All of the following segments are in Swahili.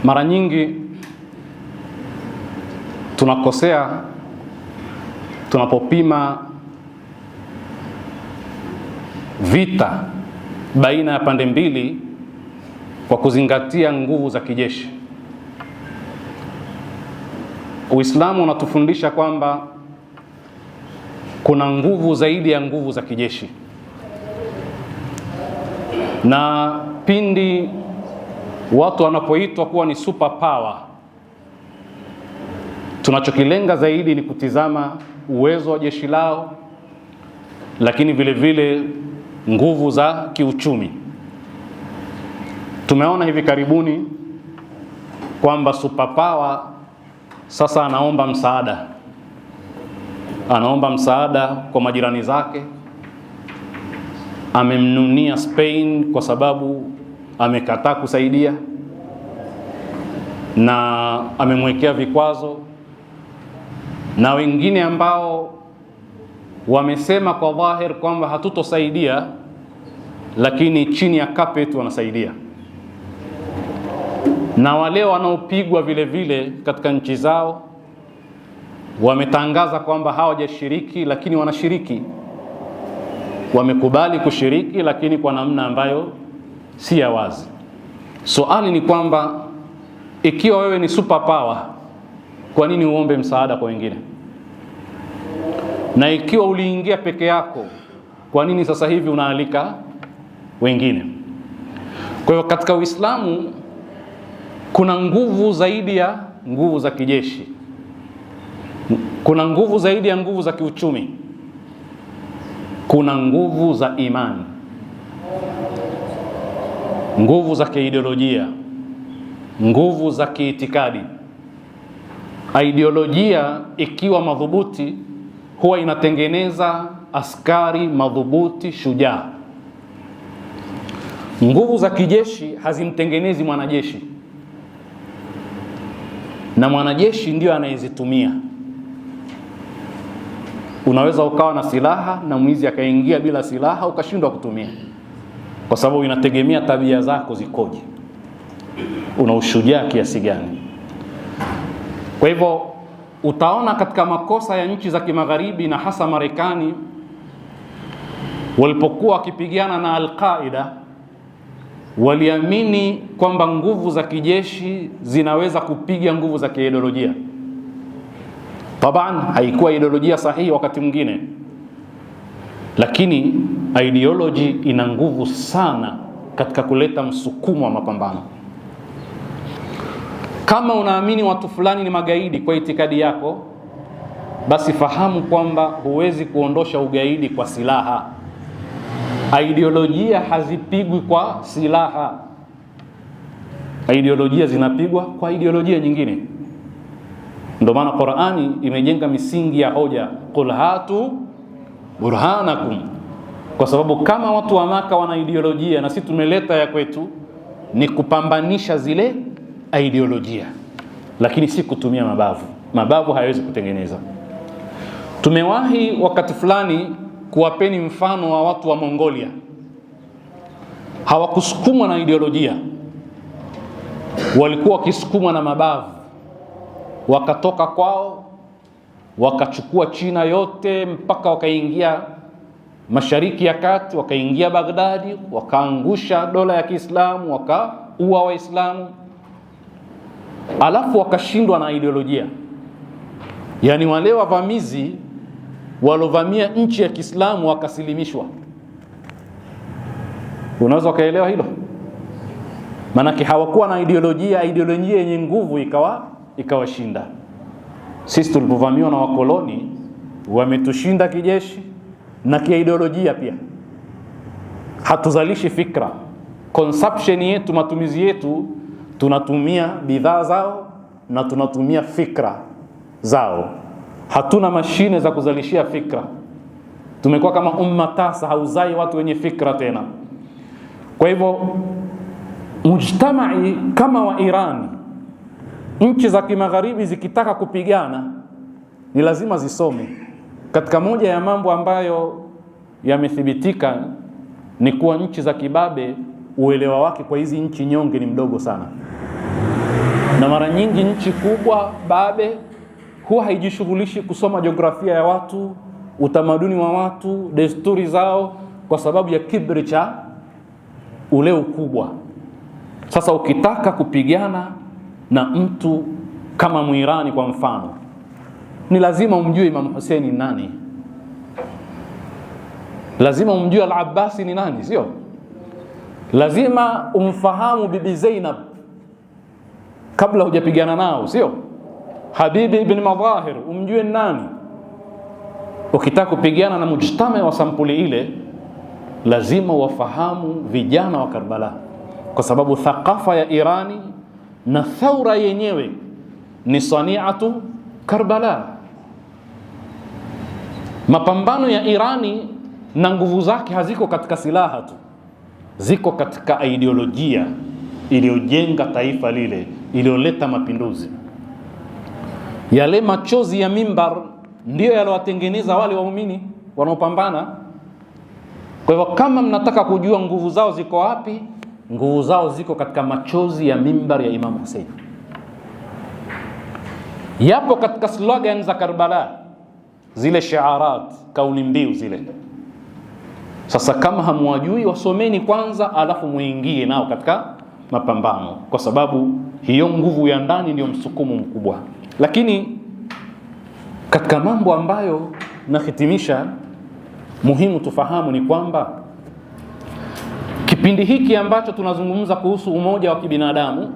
Mara nyingi tunakosea tunapopima vita baina ya pande mbili kwa kuzingatia nguvu za kijeshi. Uislamu unatufundisha kwamba kuna nguvu zaidi ya nguvu za kijeshi, na pindi watu wanapoitwa kuwa ni super power, tunachokilenga zaidi ni kutizama uwezo wa jeshi lao, lakini vile vile nguvu za kiuchumi. Tumeona hivi karibuni kwamba super power sasa anaomba msaada kwa majirani zake. Amemnunia Spain kwa sababu amekataa kusaidia, na amemwekea vikwazo, na wengine ambao wamesema kwa dhahir kwamba hatutosaidia, lakini chini ya carpet wanasaidia. Na wale wanaopigwa vile vile katika nchi zao wametangaza kwamba hawajashiriki, lakini wanashiriki. Wamekubali kushiriki, lakini kwa namna ambayo si ya wazi. Swali ni kwamba ikiwa wewe ni super power, kwa nini uombe msaada kwa wengine? Na ikiwa uliingia peke yako, kwa nini sasa hivi unaalika wengine? Kwa hiyo katika Uislamu kuna nguvu zaidi ya nguvu za kijeshi, kuna nguvu zaidi ya nguvu za kiuchumi, kuna nguvu za imani, nguvu za kiideolojia, nguvu za kiitikadi. Ideolojia ikiwa madhubuti huwa inatengeneza askari madhubuti, shujaa. Nguvu za kijeshi hazimtengenezi mwanajeshi, na mwanajeshi ndio anayezitumia. Unaweza ukawa na silaha na mwizi akaingia bila silaha ukashindwa kutumia, kwa sababu inategemea tabia zako zikoje, una ushujaa kiasi gani. Kwa hivyo utaona katika makosa ya nchi za kimagharibi na hasa Marekani walipokuwa wakipigana na Al-Qaeda, waliamini kwamba nguvu za kijeshi zinaweza kupiga nguvu za kiideolojia. Taban haikuwa ideolojia sahihi wakati mwingine, lakini ideology ina nguvu sana katika kuleta msukumo wa mapambano. Kama unaamini watu fulani ni magaidi kwa itikadi yako, basi fahamu kwamba huwezi kuondosha ugaidi kwa silaha. Ideolojia hazipigwi kwa silaha, ideolojia zinapigwa kwa ideolojia nyingine. Ndio maana Qur'ani imejenga misingi ya hoja, qul hatu burhanakum, kwa sababu kama watu wa Maka wana ideolojia na sisi tumeleta ya kwetu, ni kupambanisha zile ideolojia, lakini si kutumia mabavu. Mabavu hayawezi kutengeneza. Tumewahi wakati fulani kuwapeni mfano wa watu wa Mongolia. Hawakusukumwa na ideolojia, walikuwa wakisukumwa na mabavu. Wakatoka kwao, wakachukua China yote mpaka wakaingia Mashariki ya Kati, wakaingia Baghdadi, wakaangusha dola ya Kiislamu, wakaua Waislamu, alafu wakashindwa na ideolojia. Yani wale wavamizi walovamia nchi ya Kiislamu wakasilimishwa. Unaweza ukaelewa hilo? Maanake hawakuwa na ideolojia yenye nguvu ikawashinda. Sisi tulipovamiwa na wakoloni wametushinda kijeshi na kiideolojia pia. Hatuzalishi fikra, consumption yetu, matumizi yetu, tunatumia bidhaa zao na tunatumia fikra zao. Hatuna mashine za kuzalishia fikra. Tumekuwa kama umma tasa, hauzai watu wenye fikra tena. Kwa hivyo mujtamai kama wa Irani, nchi za kimagharibi zikitaka kupigana ni lazima zisome. Katika moja ya mambo ambayo yamethibitika ni kuwa nchi za kibabe uelewa wake kwa hizi nchi nyonge ni mdogo sana. Na mara nyingi nchi kubwa babe huwa haijishughulishi kusoma jiografia ya watu, utamaduni wa watu, desturi zao, kwa sababu ya kibri cha ule ukubwa. Sasa ukitaka kupigana na mtu kama Muirani kwa mfano, ni lazima umjue Imam Hussein ni nani, lazima umjue Al-Abbasi ni nani, sio? Lazima umfahamu Bibi Zainab kabla hujapigana nao, sio? Habibi ibn Madahir umjue nani. Ukitaka kupigana na mujtama wa sampuli ile, lazima wafahamu vijana wa Karbala, kwa sababu thaqafa ya Irani na thaura yenyewe ni sani'atu Karbala. Mapambano ya Irani na nguvu zake haziko katika silaha tu, ziko katika ideolojia iliyojenga taifa lile, iliyoleta mapinduzi. Yale machozi ya mimbar ndio yalowatengeneza wale waumini wanaopambana. Kwa hivyo kama mnataka kujua nguvu zao ziko wapi, nguvu zao ziko katika machozi ya mimbar ya Imam Hussein. Yapo katika slogan za Karbala, zile shiarat, kauli mbiu zile. Sasa kama hamwajui, wasomeni kwanza, alafu muingie nao katika mapambano, kwa sababu hiyo nguvu ya ndani ndio msukumo mkubwa. Lakini katika mambo ambayo nahitimisha muhimu tufahamu ni kwamba kipindi hiki ambacho tunazungumza kuhusu umoja wa kibinadamu,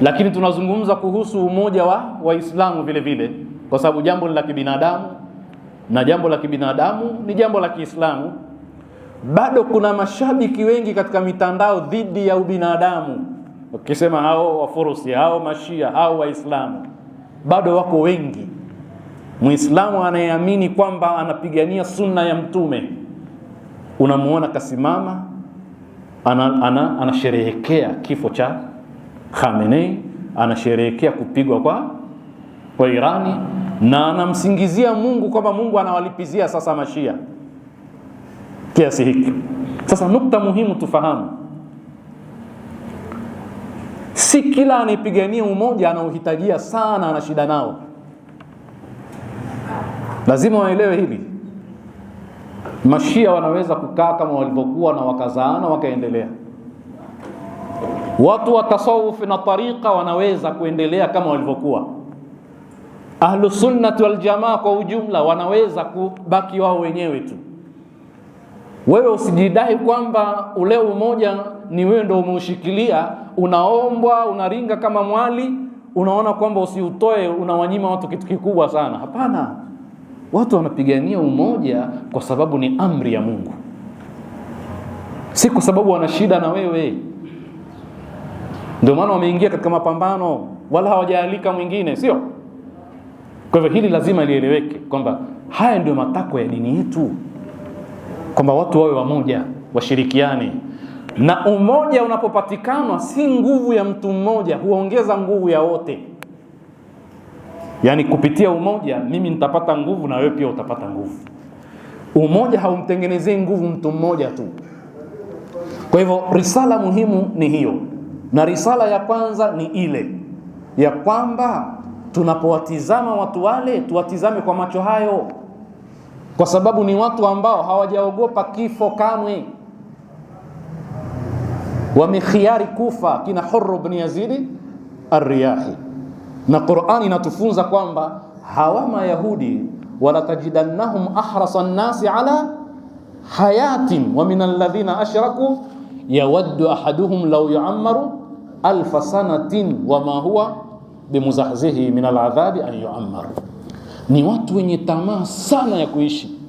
lakini tunazungumza kuhusu umoja wa Waislamu vile vile, kwa sababu jambo la kibinadamu na jambo la kibinadamu ni jambo la Kiislamu. Bado kuna mashabiki wengi katika mitandao dhidi ya ubinadamu, ukisema hao Wafurusi, hao Mashia, hao Waislamu, bado wako wengi. Muislamu anayeamini kwamba anapigania sunna ya Mtume, unamuona kasimama anasherehekea kifo cha Khamenei, anasherehekea kupigwa kwa Irani, na anamsingizia Mungu kwamba Mungu anawalipizia sasa Mashia kiasi hiki. Sasa nukta muhimu tufahamu, si kila anayepigania umoja anaohitajia sana ana shida nao. Lazima waelewe hili. Mashia wanaweza kukaa kama walivyokuwa na wakazaana wakaendelea. Watu wa tasawuf na tariqa wanaweza kuendelea kama walivyokuwa. Ahlu sunnati wal jamaa kwa ujumla wanaweza kubaki wao wenyewe tu. Wewe usijidai kwamba ule umoja ni wewe ndio umeushikilia, unaombwa, unaringa kama mwali, unaona kwamba usiutoe unawanyima watu kitu kikubwa sana. Hapana. Watu wanapigania umoja kwa sababu ni amri ya Mungu, si kwa sababu wana shida na wewe. Ndio maana wameingia katika mapambano, wala hawajaalika mwingine, sio? Kwa hivyo hili lazima lieleweke kwamba haya ndio matakwa ya dini yetu, kwamba watu wawe wamoja, washirikiane. Na umoja unapopatikana, si nguvu ya mtu mmoja, huongeza nguvu ya wote. Yani kupitia umoja mimi nitapata nguvu na wewe pia utapata nguvu. Umoja haumtengenezei nguvu mtu mmoja tu. Kwa hivyo risala muhimu ni hiyo. Na risala ya kwanza ni ile ya kwamba tunapowatizama watu wale, tuwatizame kwa macho hayo, kwa sababu ni watu ambao hawajaogopa kifo kamwe. Wamekhiari kufa kina Hurr ibn Yazid ar-Riyahi. Na Qur'ani inatufunza kwamba hawa Mayahudi wala tajidannahum ahrasan nasi ala hayatin wa min alladhina ashraku yawaddu ahaduhum law yu'ammaru alf sanatin wama huwa bimuzahzihi min al'adhabi an yu'ammar. Ni watu wenye tamaa sana ya kuishi,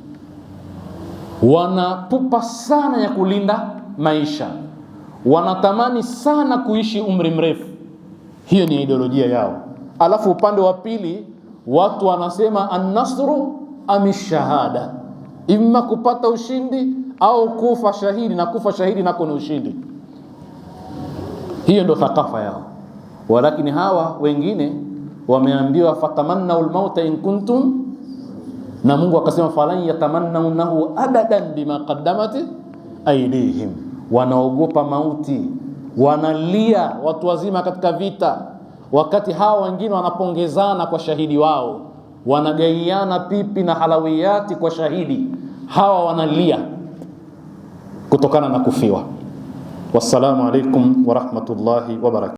wanapupa sana ya kulinda maisha, wanatamani sana kuishi umri mrefu. Hiyo ni ideolojia yao. Alafu upande wa pili watu wanasema an-nasru amishahada, imma kupata ushindi au kufa shahidi, na kufa shahidi nako ni ushindi. Hiyo ndio thaqafa yao. Walakini hawa wengine wameambiwa fatamannaul mauta in kuntum, na Mungu akasema falan yatamannawnahu abadan bima qaddamat aydihim. Wanaogopa mauti, wanalia watu wazima katika vita, wakati hawa wengine wanapongezana kwa shahidi wao, wanagaiana pipi na halawiyati kwa shahidi, hawa wanalia kutokana na kufiwa. Wassalamu alaikum wa rahmatullahi wa barakatuh.